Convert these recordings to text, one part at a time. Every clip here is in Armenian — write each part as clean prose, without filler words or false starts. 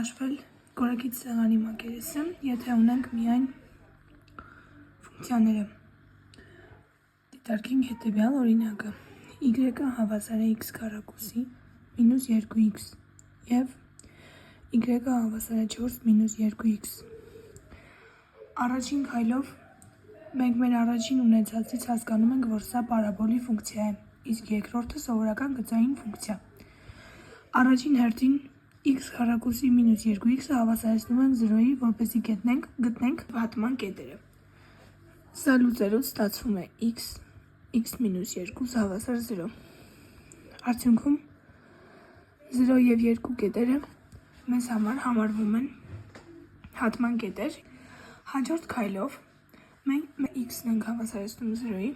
հաշվել կորակից սեղանի մակերեսը, եթե ունենք միայն ֆունկցիաները։ Դիտարկենք հետևյալ օրինակը. y-ը հավասար է x քառակուսի մինուս 2x և y-ը հավասար է 4 մինուս 2x։ Առաջին քայլով մենք մեր առաջին ունեցածից հասկանում ենք, որ սա պարաբոլի ֆունկցիա է, իսկ երկրորդը սովորական գծային ֆունկցիա։ Առաջին հերթին x քառակուսի մինուս 2x-ը հավասարեցնում ենք 0-ի, որպեսզի գտնենք պատման կետերը։ Սա լուծելուց ստացվում է x մինուս 2 հավասար 0։ Արդյունքում 0 և 2 կետերը մեզ համար համարվում են հատման կետեր։ Հաջորդ քայլով մենք x-ն ենք հավասարեցնում 0-ի,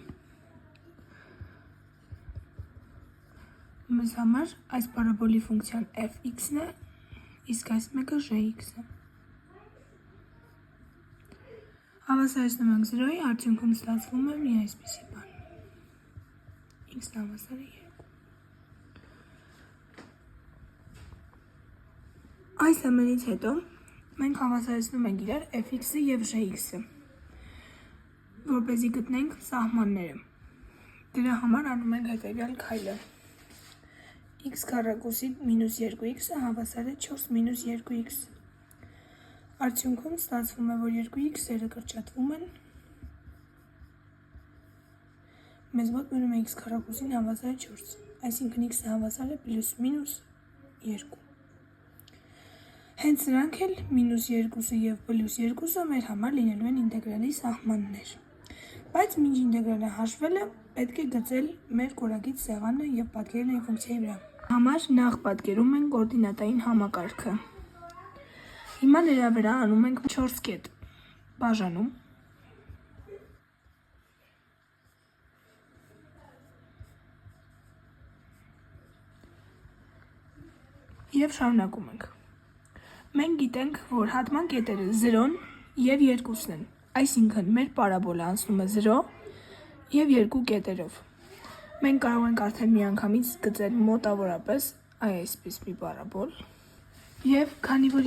մեզ համար այս պարաբոլի ֆունկցիան f(x)-ն է, իսկ այս մեկը g(x)-ը։ Հավասարեցնում ենք 0-ի, արդյունքում ստացվում է մի այսպիսի բան։ x-ն հավասար է 2։ Այս ամենից հետո մենք հավասարեցնում ենք իրար f(x)-ը և g(x)-ը, որպեսզի գտնենք սահմանները։ Դրա համար անում ենք հետևյալ քայլը. x քառակուսի մինուս 2x-ը հավասար է 4 մինուս 2x։ Արդյունքում ստացվում է, որ 2x-երը կրճատվում են, մեզ մոտ մնում է x քառակուսին հավասար է 4, այսինքն x-ը հավասար է պլյուս մինուս 2։ Հենց սրանք էլ մինուս 2-ը և պլյուս 2-ը մեր համար լինելու են ինտեգրալի սահմաններ։ Բայց մինչ ինտեգրալը հաշվել է, պետք է գծել մեր կորակից սեղանը և պատկերել այն ֆունկցիայի վրա։ Համար նախ պատկերում ենք կոորդինատային համակարգը։ Հիմա նրա վրա անում ենք 4 կետ, բաժանում և շարունակում ենք։ Մենք գիտենք, որ հատման կետերը 0-ն և 2-ն են, այսինքն մեր պարաբոլը անցնում է 0 և 2 կետերով։ Մենք կարող ենք արդեն միանգամից գծել մոտավորապես այսպես մի պարաբոլ, և քանի որ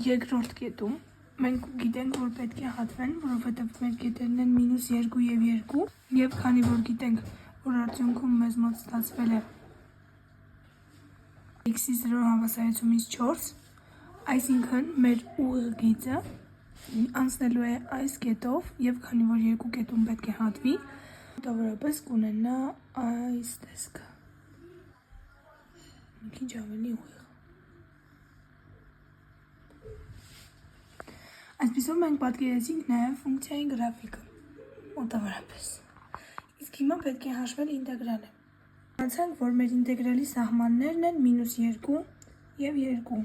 երկրորդ կետում մենք գիտենք, որ պետք է հատվեն, որովհետև մեր կետերն են մինուս 2 և 2, և քանի որ գիտենք, որ արդյունքում մեզ մոտ ստացվել է x-ի 0 հավասարեցումից 4, այսինքն մեր ուղղագիծը անցնելու է այս կետով, և քանի որ երկու կետում պետք է հատվի, մոտավորապես կունենա այս տեսքը։ Մի քիչ ավելի ուղիղ։ Այսպիսով մենք պատկերեցինք նաև ֆունկցիայի գրաֆիկը, մոտավորապես։ Իսկ հիմա պետք է հաշվել ինտեգրալը։ Իմացանք, որ մեր ինտեգրալի սահմաններն են մինուս 2 և 2։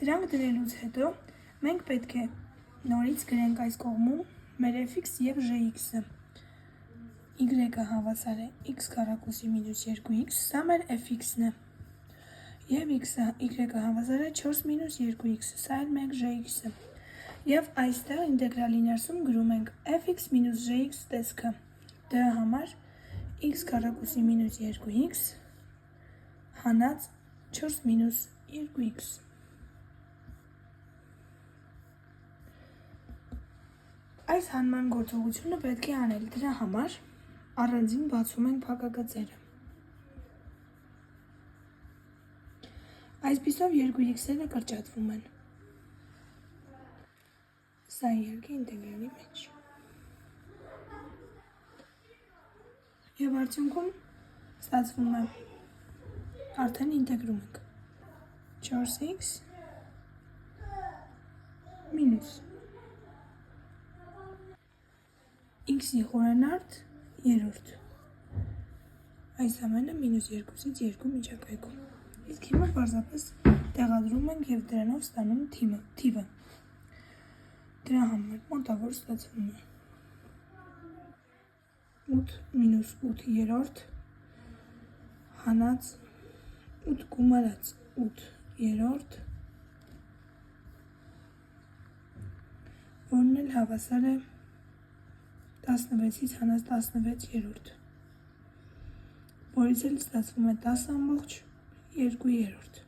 Դրանք դրելուց հետո մենք պետք է նորից գրենք այս կողմում մեր f(x) և g(x)-ը։ y-ը հավասար է x քառակուսի մինուս 2x, սա մեր f(x)-ն է, և y-ը հավասար է 4 մինուս 2x, սա էլ մեր g(x)-ը։ Եվ այստեղ ինտեգրալի ներսում գրում ենք f(x) մինուս g(x) տեսքը։ Դրա համար x քառակուսի մինուս 2x հանած 4 մինուս 2x։ Այս հանման գործողությունը պետք է անել, դրա համար առանձին բացում ենք փակագծերը։ Այսպիսով 2x-երը կրճատվում են։ Սա իհարկե ինտեգրալի մեջ։ Եվ արդյունքում ստացվում է, արդեն ինտեգրում ենք 4x մինուս x-ի խորանարդ երրորդ, այս ամենը մինուս 2-ից 2 միջակայքում։ Իսկ հիմա պարզապես տեղադրում ենք և դրանով ստանում թիվը։ Դրա համար մոտավոր ստացվում է 8 մինուս 8 երրորդ հանած 8 գումարած 8 երրորդ, որն էլ հավասար է 16-ից հանած 16 երրորդ, որից էլ ստացվում է 10 ամբողջ 2 երրորդ։